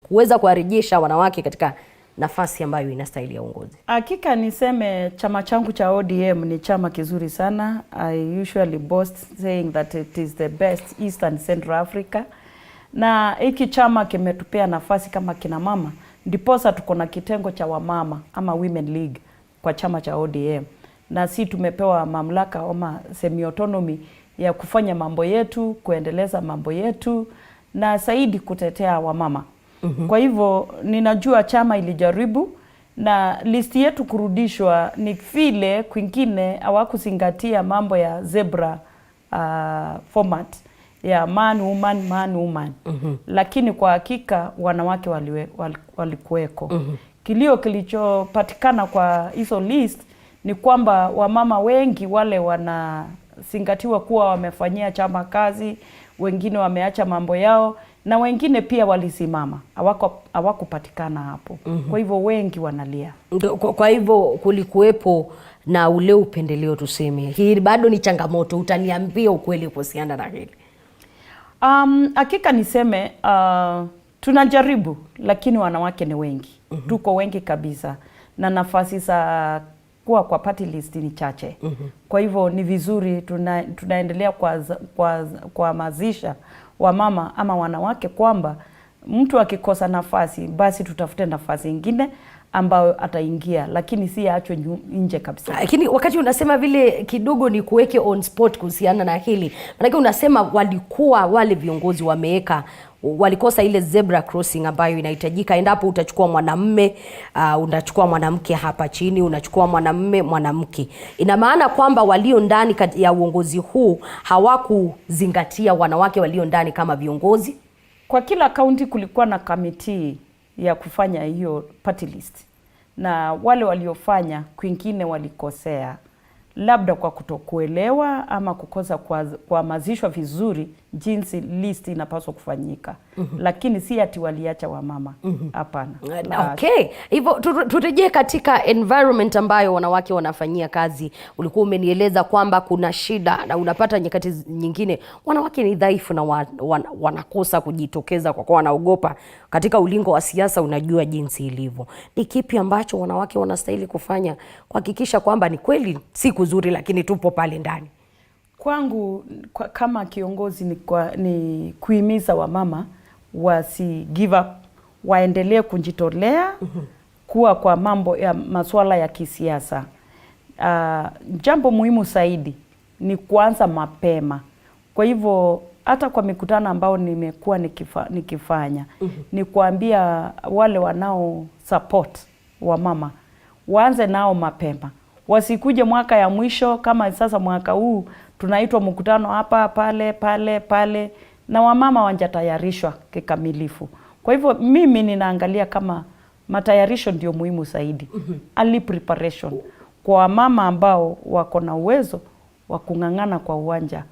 kuweza kuwarejesha wanawake katika nafasi ambayo inastahili ya uongozi? Hakika niseme chama changu cha ODM ni chama kizuri sana. I usually boast saying that it is the best East and Central Africa. Na hiki chama kimetupea nafasi kama kina mama. Ndiposa tuko na kitengo cha wamama ama Women League kwa chama cha ODM. Na si tumepewa mamlaka ama semi autonomy ya kufanya mambo yetu, kuendeleza mambo yetu na zaidi kutetea wamama. Kwa hivyo ninajua chama ilijaribu na listi yetu kurudishwa ni vile kwingine hawakuzingatia mambo ya zebra format ya man woman. Lakini kwa hakika wanawake walikuweko. Kilio kilichopatikana kwa hizo list ni kwamba wamama wengi wale wanazingatiwa kuwa wamefanyia chama kazi, wengine wameacha mambo yao na wengine pia walisimama, hawakupatikana hapo. Kwa hivyo wengi wanalia. Kwa hivyo kulikuwepo na ule upendeleo tuseme. Hii bado ni changamoto, utaniambia ukweli kuhusiana na hili? Hakika niseme tunajaribu lakini wanawake ni wengi. Tuko wengi kabisa na nafasi za kuwa kwa party list ni chache. Kwa hivyo ni vizuri tunaendelea kuhamasisha wamama ama wanawake kwamba mtu akikosa nafasi basi tutafute nafasi nyingine ambayo ataingia, lakini si aachwe nje kabisa. Lakini wakati unasema vile kidogo ni kuweke on spot kuhusiana na hili. Maana unasema walikuwa wale viongozi walikosa ile zebra crossing ambayo inahitajika endapo utachukua mwanamume, unachukua mwanamke hapa chini, unachukua mwanamume, mwanamke. Ina maana kwamba walio ndani ya uongozi huu hawakuzingatia wanawake walio ndani kama viongozi. Kwa kila kaunti kulikuwa na kamiti ya kufanya hiyo party list. Na wale waliofanya kwingine walikosea. Labda kwa kutokuelewa ama kukosa kuhamasishwa vizuri jinsi list inapaswa kufanyika. Lakini si ati waliacha wamama. Hapana. Okay. Hivyo turejee katika environment ambayo wanawake wanafanyia kazi. Ulikuwa umenieleza kwamba kuna shida na unapata nyakati nyingine wanawake ni dhaifu na wanakosa kujitokeza kwa kuwa wanaogopa. Katika ulingo wa siasa unajua jinsi ilivyo. Ni kipi ambacho wanawake wanastahili kufanya kuhakikisha kwamba ni kweli si kuzuri lakini tupo pale ndani? Kwangu kama kiongozi ni kuhimiza wamama wasi give up, waendelee kujitolea kuwa kwa mambo ya masuala ya kisiasa. Jambo muhimu zaidi ni kuanza mapema. Kwa hivyo hata kwa mikutano ambao nimekuwa nikifanya ni kuambia wale wanao support wamama waanze nao mapema. Wasikuje mwaka ya mwisho kama sasa mwaka huu tunaitwa mkutano hapa pale na wamama wanjatayarishwa kikamilifu. Kwa hivyo mimi ninaangalia kama matayarisho ndio muhimu zaidi. Early preparation kwa wamama ambao wako na uwezo wa kung'ang'ana kwa uwanja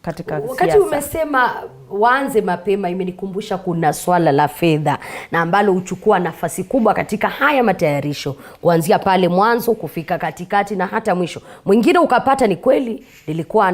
katika siasa. Wakati umesema waanze mapema imenikumbusha kuna swala la fedha na ambalo huchukua nafasi kubwa katika haya matayarisho kuanzia pale mwanzo kufika katikati na hata mwisho. Mwingine ukapata ni kweli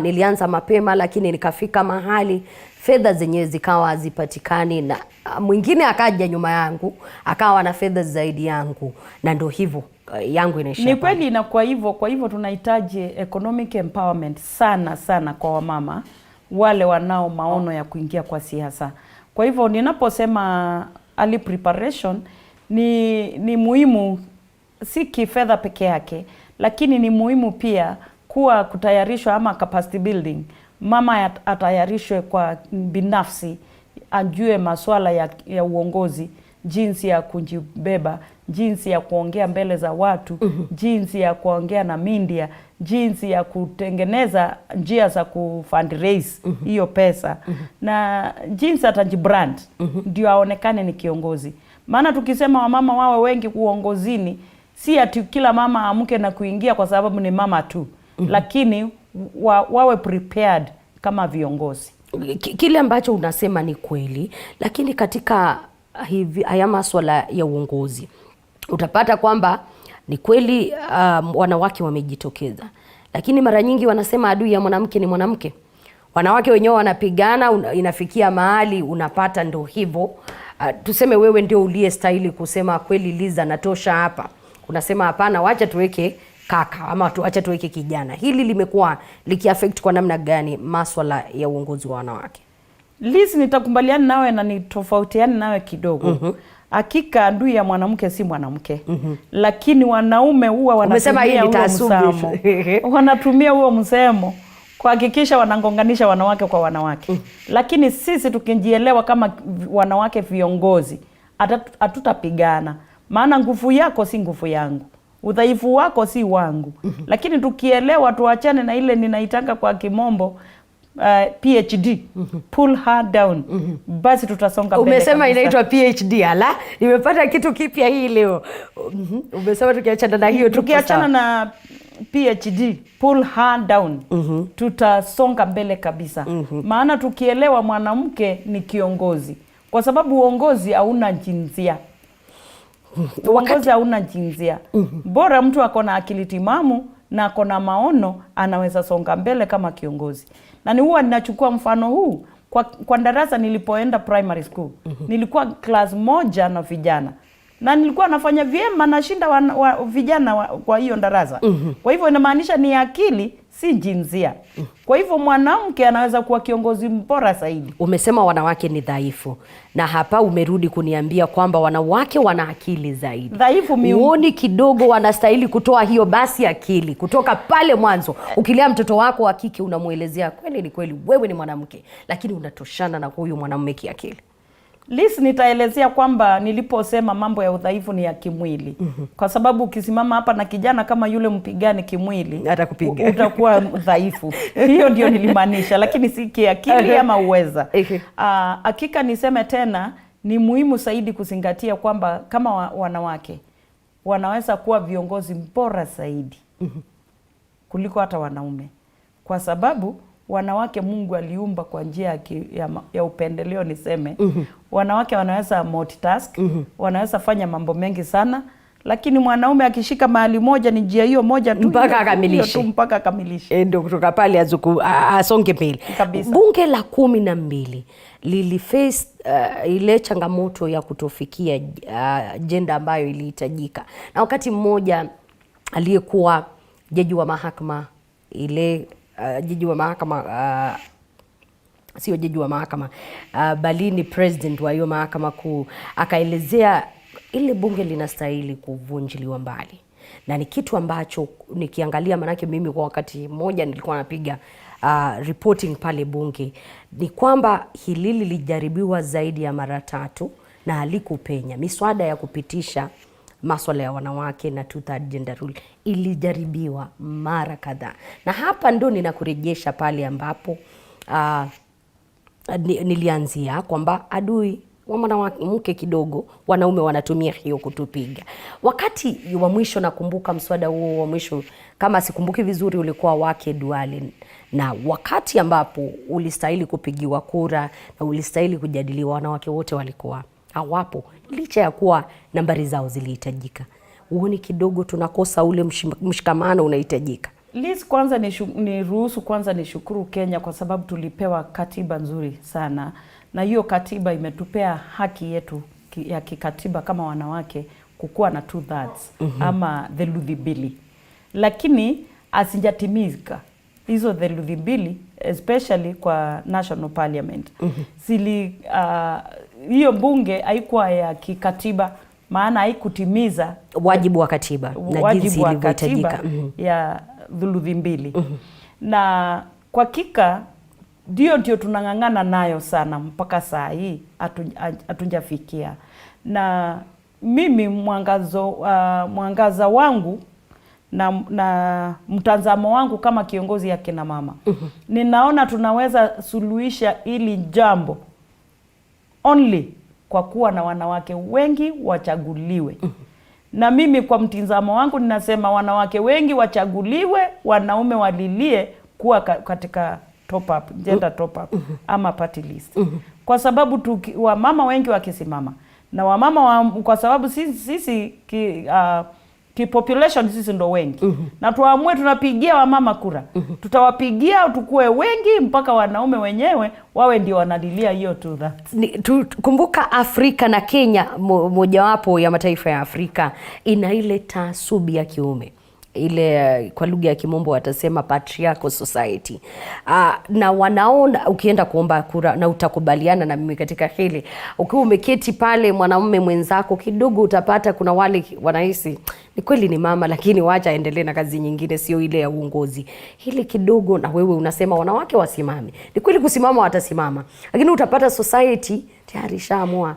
nilianza mapema lakini nikafika mahali fedha zenyewe zikawa hazipatikani, na mwingine akaja nyuma yangu akawa na fedha zaidi yangu na ndio hivyo yangu inaishia. Ni kweli, na kwa hivyo tunahitaji economic empowerment sana kwa wamama wale wanao maono ya kuingia kwa siasa. Kwa hivyo ninaposema early preparation ni muhimu, si kifedha peke yake, lakini ni muhimu pia kuwa kutayarishwa ama capacity building. Mama atayarishwe kwa binafsi, ajue masuala ya uongozi, jinsi ya kujibeba, jinsi ya kuongea mbele za watu, jinsi ya kuongea na media, jinsi ya kutengeneza njia za kufundraise hiyo pesa, na jinsi atajibrand ndio aonekane ni kiongozi. Maana tukisema wamama wawe wengi uongozini, si ati kila mama amke na kuingia kwa sababu ni mama tu, lakini wawe prepared kama viongozi. Kile ambacho unasema ni kweli, lakini katika haya masuala ya uongozi utapata kwamba ni kweli wanawake wamejitokeza, lakini mara nyingi wanasema adui ya mwanamke ni mwanamke. Wanawake wenyewe wanapigana, inafikia mahali unapata ndo hivyo tuseme wewe ndio uliyestahili kusema kweli Liza natosha hapa, unasema hapana, wacha tuweke kaka ama wacha tuweke kijana. Hili limekuwa likiaffect kwa namna gani masuala ya uongozi wa wanawake? Liz, nitakubaliana nawe na nitofautiana nawe kidogo. Hakika adui ya mwanamke si mwanamke. Lakini wanaume huwa wanatumia huo msemo. Wanatumia huo msemo kuhakikisha wanagonganisha wanawake kwa wanawake. Lakini sisi tukijielewa kama wanawake viongozi, hatutapigana. Maana nguvu yako si nguvu yangu. Udhaifu wako si wangu. Lakini tukielewa tuachane na ile ninaitaka kwa kimombo PhD, pull her down. Basi tutasonga mbele. Umesema inaitwa PhD, ala, nimepata kitu kipya hii leo. Umesema tukiachana na hiyo, tukiachana na PhD, pull her down, tutasonga mbele kabisa. Maana tukielewa mwanamke ni kiongozi, kwa sababu uongozi hauna jinsia. Uongozi hauna jinsia. Bora mtu akona akili timamu na akona maono, anaweza songa mbele kama kiongozi. Na ni huwa ninachukua mfano huu kwa darasa nilipoenda primary school. Nilikuwa class moja na vijana. Na nilikuwa nafanya vyema, nashinda vijana kwa hiyo darasa. Kwa hivyo inamaanisha ni akili, si jinsia. Kwa hivyo mwanamke anaweza kuwa kiongozi bora zaidi. Umesema wanawake ni dhaifu, na hapa umerudi kuniambia kwamba wanawake wana akili zaidi. Dhaifu uoni kidogo wanastahili kutoa hiyo basi akili kutoka pale mwanzo. Ukilea mtoto wako wa kike unamuelezea kweli ni kweli wewe ni mwanamke, lakini unatoshana na huyu mwanamume kiakili. Liz, nitaelezea kwamba niliposema mambo ya udhaifu ni ya kimwili. Kwa sababu ukisimama hapa na kijana kama yule mpigani kimwili, atakupiga. Utakuwa dhaifu. Hiyo ndio nilimaanisha, lakini si kiakili ama uweza. Hakika niseme tena, ni muhimu zaidi kuzingatia kwamba kama wanawake wanaweza kuwa viongozi bora zaidi kuliko hata wanaume. Kwa sababu wanawake Mungu aliumba kwa njia ya upendeleo niseme. Wanawake wanaweza multitask, wanaweza fanya mambo mengi sana, lakini mwanaume akishika mahali moja ni njia hiyo moja tu mpaka akamilishe. Ndio kutoka pale asonge mbele. Bunge la 12 liliface ile changamoto ya kutofikia agenda ambayo ilihitajika. Na wakati mmoja aliyekuwa jaji wa mahakama jaji wa mahakama sio jaji wa mahakama bali ni president wa hiyo mahakama kuu akaelezea ile bunge linastahili kuvunjiliwa mbali. Na ni kitu ambacho nikiangalia, manake mimi kwa wakati mmoja nilikuwa napiga reporting pale bunge, ni kwamba hili lilijaribiwa zaidi ya mara 3 na halikupenya. Miswada ya kupitisha masuala ya wanawake na 2/3 gender rule ilijaribiwa mara kadhaa. Na hapa ndo ninakurejesha pale ambapo nilianzia kwamba adui wa mwanamke kidogo wanaume wanatumia hiyo kutupiga. Wakati wa mwisho nakumbuka mswada huo wa mwisho, kama sikumbuki vizuri, ulikuwa wake Duale, na wakati ambapo ulistahili kupigiwa kura na ulistahili kujadiliwa, wanawake wote walikuwa hawapo, licha ya kuwa nambari zao zilihitajika. Uone kidogo tunakosa ule mshikamano unahitajika. Liz, kwanza niruhusu kwanza nishukuru Kenya kwa sababu tulipewa katiba nzuri sana, na hiyo katiba imetupea haki yetu ya kikatiba kama wanawake kukuwa na 2/3 ama theluthi mbili. Lakini asijatimizika hizo theluthi mbili, especially kwa National Parliament. Hiyo bunge haikuwa ya kikatiba, maana haikutimiza wajibu wa katiba na jinsi ilivyohitajika ya theluthi mbili. Na kwa hakika ndio tunang'ang'ana nayo sana mpaka saa hii hatujafikia. Na mimi mwangaza wangu na mtazamo wangu kama kiongozi ya kina mama, ninaona tunaweza suluhisha ili jambo only kwa kuwa na wanawake wengi wachaguliwe. Na mimi kwa mtazamo wangu ninasema wanawake wengi wachaguliwe, wanaume walilie kuwa katika top up, gender top up ama party list. Kwa sababu wamama wengi wakisimama na wamama kwa sababu sisi population sisi ndo wengi. Na tuamue tunapigia wamama kura. Tutawapigia tukue wengi mpaka wanaume wenyewe wawe ndio wanadilia hiyo tu that. Kumbuka Afrika na Kenya mojawapo ya mataifa ya Afrika ina ile taasubi ya kiume. Ile kwa lugha ya kimombo watasema patriarchal society. Na wanaona ukienda kuomba kura, na utakubaliana na mimi katika hili, ukiwa umeketi pale mwanamume mwenzako kidogo utapata kuna wale wanahisi ni kweli ni mama lakini wacha aendelee na kazi nyingine, sio ile ya uongozi. Hili kidogo, na wewe unasema wanawake wasimame. Ni kweli kusimama watasimama, lakini utapata society tayari shaamua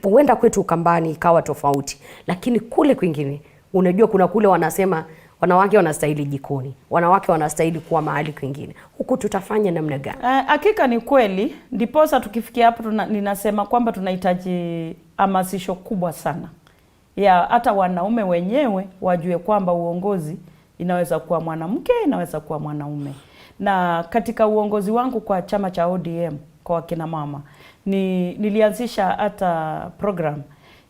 huenda kwetu Ukambani ikawa tofauti, lakini kule kwingine unajua kuna kule wanasema wanawake wanastahili jikoni, wanawake wanastahili kuwa mahali kwingine. Huku tutafanya namna gani? Hakika ni kweli, ndiposa tukifikia hapo ninasema kwamba tunahitaji hamasisho kubwa sana ya hata wanaume wenyewe wajue kwamba uongozi inaweza kuwa mwanamke, inaweza kuwa mwanaume. Na katika uongozi wangu kwa chama cha ODM kwa wakina mama nilianzisha hata program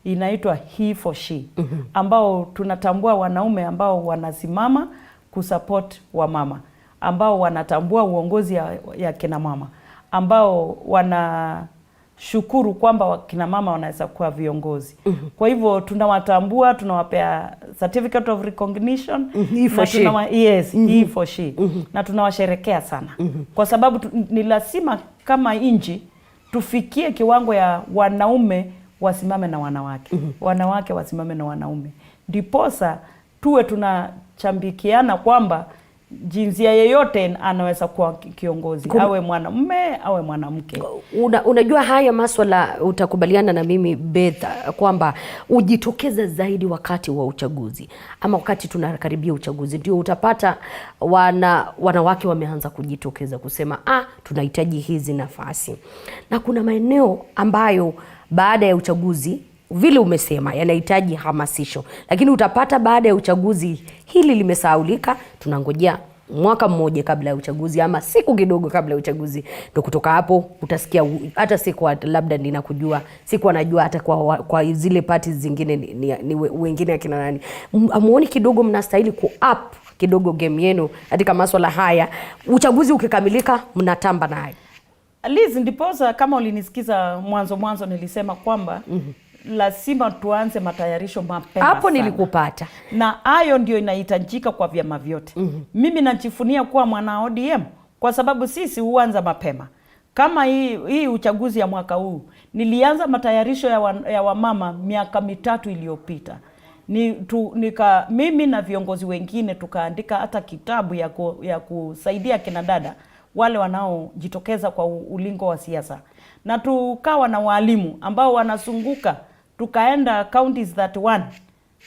inaitwa He for She, ambao tunatambua wanaume ambao wanasimama kusupport wa mama, ambao wanatambua uongozi ya kina mama, ambao wanashukuru kwamba kina mama wanaweza kuwa viongozi. Kwa hivyo tunawatambua, tunawapea certificate of recognition. He for She. Yes, He for She. Na tunawasherekea sana. Kwa sababu ni lazima kama inji tufikie kiwango ya wanaume wasimame na wanawake. Wanawake wasimame na wanaume. Ndiposa tuwe tunachambikiana kwamba jinsia yeyote anaweza kuwa kiongozi. Awe mwanamume, awe mwanamke. Unajua haya maswala utakubaliana na mimi Beth kwamba ujitokeza zaidi wakati wa uchaguzi ama wakati tunakaribia uchaguzi ndio utapata wanawake wameanza kujitokeza kusema tunahitaji hizi nafasi. Na kuna maeneo ambayo baada ya uchaguzi vile umesema yanahitaji hamasisho, lakini utapata baada ya uchaguzi hili limesahaulika, tunangojea mwaka mmoja kabla ya uchaguzi ama siku kidogo kabla ya uchaguzi, ndio kutoka hapo utasikia hata siku labda ninakujua siku anajua hata kwa zile parties zingine ni wengine akina nani. Amuoni kidogo mnastahili ku up kidogo game yenu katika masuala haya, uchaguzi ukikamilika mnatamba naye. Liz, ndiposa kama ulinisikiza mwanzo nilisema kwamba lazima tuanze matayarisho mapema. Hapo nilikupata. Na hayo ndio inahitajika kwa vyama vyote. Mimi najifunia kuwa mwana ODM kwa sababu sisi huanza mapema. Kama hii uchaguzi ya mwaka huu nilianza matayarisho ya wamama miaka 3 iliyopita. Mimi na viongozi wengine tukaandika hata kitabu ya kusaidia kina dada wale wanaojitokeza kwa ulingo wa siasa. Na tukawa na walimu ambao wanazunguka, tukaenda counties that one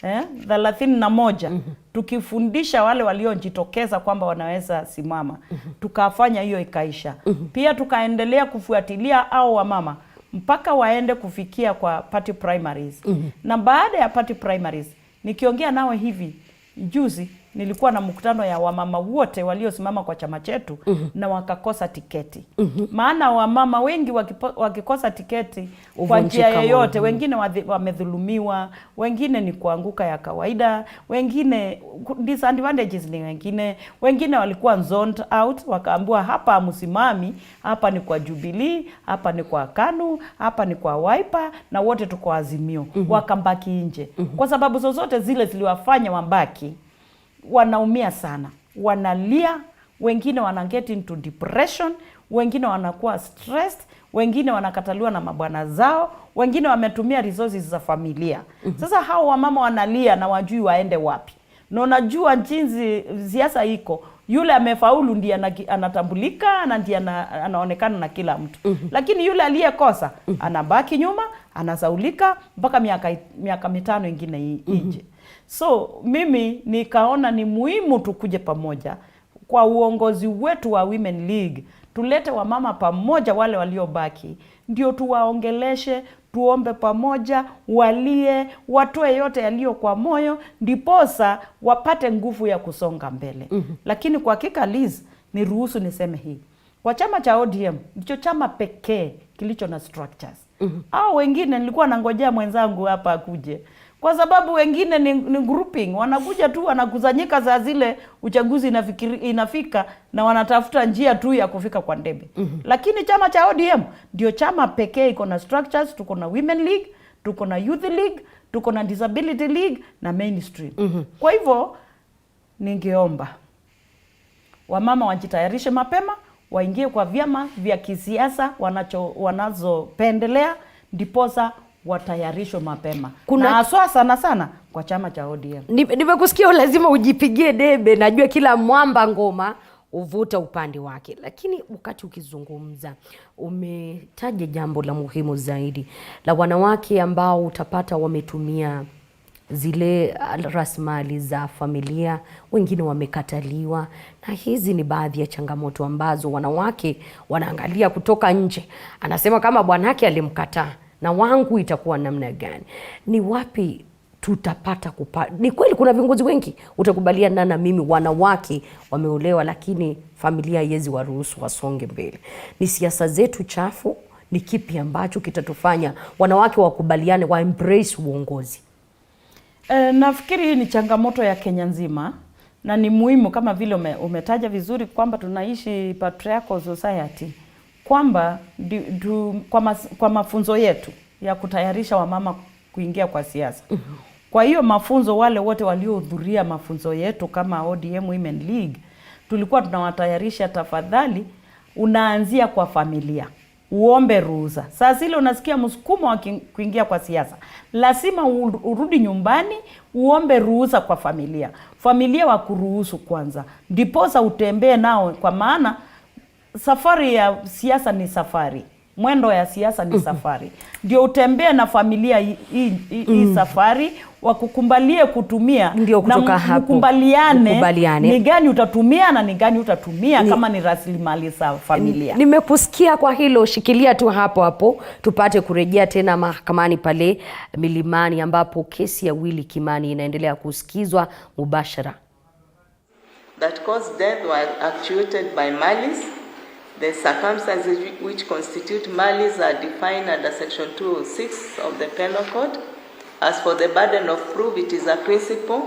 31 tukifundisha wale waliojitokeza kwamba wanaweza simama. Tukafanya hiyo ikaisha. Pia tukaendelea kufuatilia au wamama mpaka waende kufikia kwa party primaries. Na baada ya party primaries nikiongea nao hivi juzi nilikuwa na mkutano ya wamama wote waliosimama kwa chama chetu na wakakosa tiketi. Maana wamama wengi wakikosa tiketi kwa njia yoyote, wengine wamedhulumiwa, wengine ni kuanguka ya kawaida, wengine disadvantages ni wengine walikuwa zoned out, wakaambiwa hapa msimami, hapa ni kwa Jubilee, hapa ni kwa KANU, hapa ni kwa Wiper na wote tuko Azimio. Wakambaki nje. Kwa sababu zozote zile ziliwafanya wambaki, wanaumia sana, wanalia, wengine wana get into depression, wengine wanakuwa stressed, wengine wanakataliwa na mabwana zao, wengine wametumia resources za familia. Sasa hao wamama wanalia na wajui waende wapi. Na unajua jinsi siasa iko, yule amefaulu ndiye anatambulika na ndiye anaonekana na kila mtu. Lakini yule aliyekosa anabaki nyuma, anasaulika mpaka miaka 5 ingine nje. So mimi nikaona ni muhimu tukuje pamoja kwa uongozi wetu wa Women League, tulete wamama pamoja wale waliobaki, ndio tuwaongeleshe, tuombe pamoja, walie, watoe yote yaliyo kwa moyo, ndiposa wapate nguvu ya kusonga mbele. Lakini kwa hakika Liz, niruhusu niseme hii. Kwa chama cha ODM, ndicho chama pekee kilicho na structures. Wengine nilikuwa nangojea mwenzangu hapa akuje. kwa sababu wengine ni grouping, wanakuja tu wanakusanyika saa zile uchaguzi inafika na wanatafuta njia tu ya kufika kwa debe. Lakini chama cha ODM ndio chama pekee iko na structures. Tuko na Women League, tuko na Youth League, tuko na Disability League na Mainstream. Kwa hivyo ningeomba wamama wajitayarishe mapema, waingie kwa vyama vya kisiasa wanazopendelea, ndiposa watayarishwe mapema. Na haswa sana kwa chama cha ODM. Nimekusikia lazima ujipigie debe, najua kila mwamba ngoma uvuta upande wake. Lakini wakati ukizungumza umetaja jambo la muhimu zaidi la wanawake ambao utapata wametumia zile rasilimali za familia, wengine wamekataliwa, na hizi ni baadhi ya changamoto ambazo wanawake wanaangalia kutoka nje. Anasema kama bwanake alimkataa, na wangu itakuwa namna gani? Ni wapi tutapata ni kweli kuna viongozi wengi utakubaliana na mimi, wanawake wameolewa lakini familia haiwezi waruhusu wasonge mbele. Ni siasa zetu chafu? Ni kipi ambacho kitatufanya wanawake wakubaliane, wa embrace uongozi? Nafikiri hii ni changamoto ya Kenya nzima, na ni muhimu kama vile umetaja vizuri kwamba tunaishi patriarchal society, kwamba kwa mafunzo yetu ya kutayarisha wamama kuingia kwa siasa. Kwa hiyo mafunzo, wale wote waliohudhuria mafunzo yetu kama ODM Women League, tulikuwa tunawatayarisha, tafadhali unaanzia kwa familia, uombe ruhusa. Sasa ile unasikia msukumo wa kuingia kwa siasa, lazima urudi nyumbani uombe ruhusa kwa familia wakuruhusu kwanza, ndiposa utembee nao, kwa maana safari ya siasa ni safari, mwendo ya siasa ni safari. Ndio utembee na familia hii safari, wakukumbalie kutumia, ndio kutoka hapo mkubaliane ni gani utatumia na ni gani utatumia kama ni rasilimali za familia. Nimekusikia kwa hilo, shikilia tu hapo tupate kurejea tena mahakamani pale Milimani, ambapo kesi ya Willie Kimani inaendelea kusikizwa mubashara. That caused death were actuated by malice. The circumstances which constitute malice are defined under Section 206 of the Penal Code. As for the burden of proof, it is a principle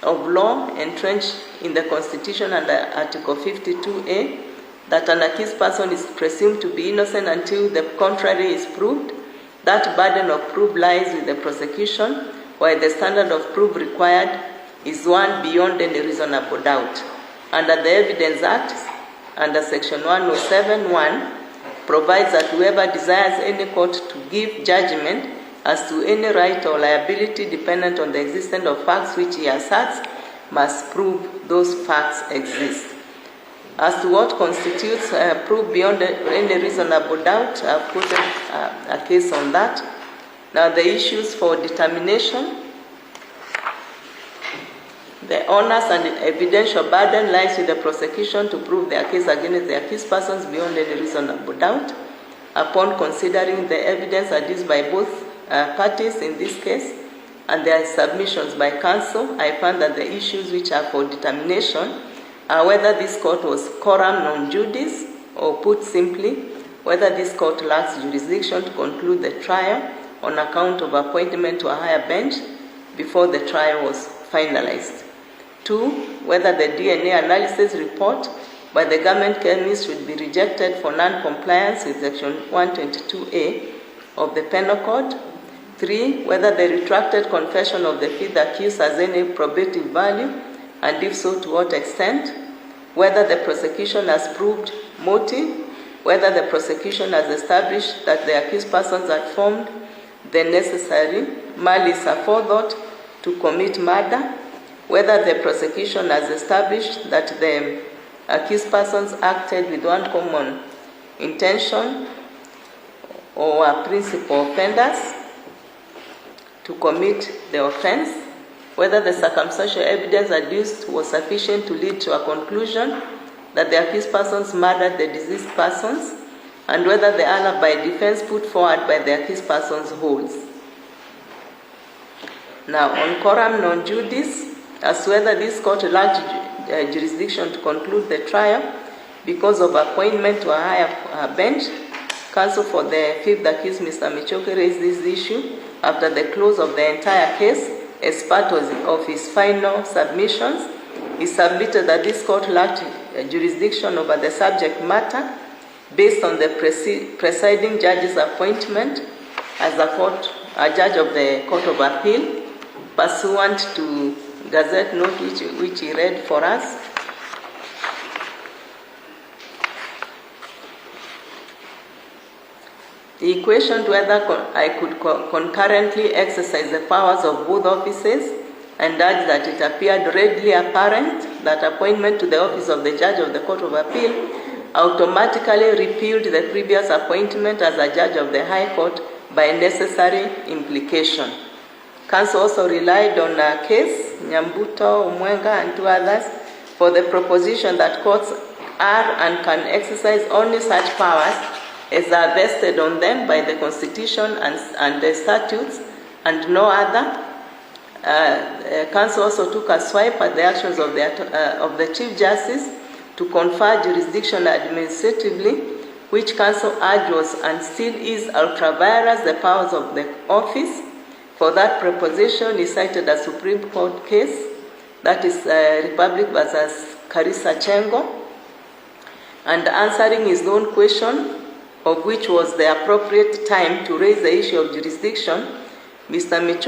of law entrenched in the Constitution under Article 52A that an accused person is presumed to be innocent until the contrary is proved. That burden of proof lies with the prosecution, while the standard of proof required is one beyond any reasonable doubt. Under the Evidence Act, under Section 107(1), provides that whoever desires any court to give judgment as to any right or liability dependent on the existence of facts which he asserts must prove those facts exist. As to what constitutes proof beyond any reasonable doubt, I've put a case on that. Now the issues for determination. The onus and evidential burden lies with the prosecution to prove their case against the accused persons beyond any reasonable doubt. Upon considering the evidence adduced by both parties in this case and their submissions by counsel, I found that the issues which are for determination are whether this court was coram non judice, or put simply, whether this court lacks jurisdiction to conclude the trial on account of appointment to a higher bench before the trial was finalized. 2, whether the DNA analysis report by the government chemist should be rejected for non-compliance with Section 122A of the Penal Code. 3, whether the retracted confession of the fifth accused has any probative value, and if so, to what extent. Whether the prosecution has proved motive, whether the prosecution has established that the accused persons had formed the necessary malice aforethought to commit murder, whether the prosecution has established that the accused persons acted with one common intention or are principal offenders to commit the offense, whether the circumstantial evidence adduced was sufficient to lead to a conclusion that the accused persons murdered the deceased persons, and whether the alibi defense put forward by the accused persons holds. Now, on coram non judice, as to whether this court lacked jurisdiction to conclude the trial because of appointment to a higher bench, counsel for the fifth accused, Mr. Michoke, raised this issue after the close of the entire case, as part of his final submissions, he submitted that this court lacked jurisdiction over the subject matter based on the presiding judge's appointment as a judge of the Court of Appeal, pursuant to Gazette note which he read for us. He questioned whether I could concurrently exercise the powers of both offices and urged that it appeared readily apparent that appointment to the office of the Judge of the Court of Appeal automatically repealed the previous appointment as a Judge of the High Court by necessary implication. Counsel also relied on a case, Nyambuto, Umwenga, and two others, for the proposition that courts are and can exercise only such powers as are vested on them by the Constitution and the statutes, and no other. Counsel also took a swipe at the actions of the Chief Justice to confer jurisdiction administratively, which counsel urged was and still is ultra vires the powers of the office. For that proposition, he cited a Supreme Court case, that is Republic versus Karisa Chengo, and answering his own question of which was the appropriate time to raise the issue of jurisdiction, Mr. Micho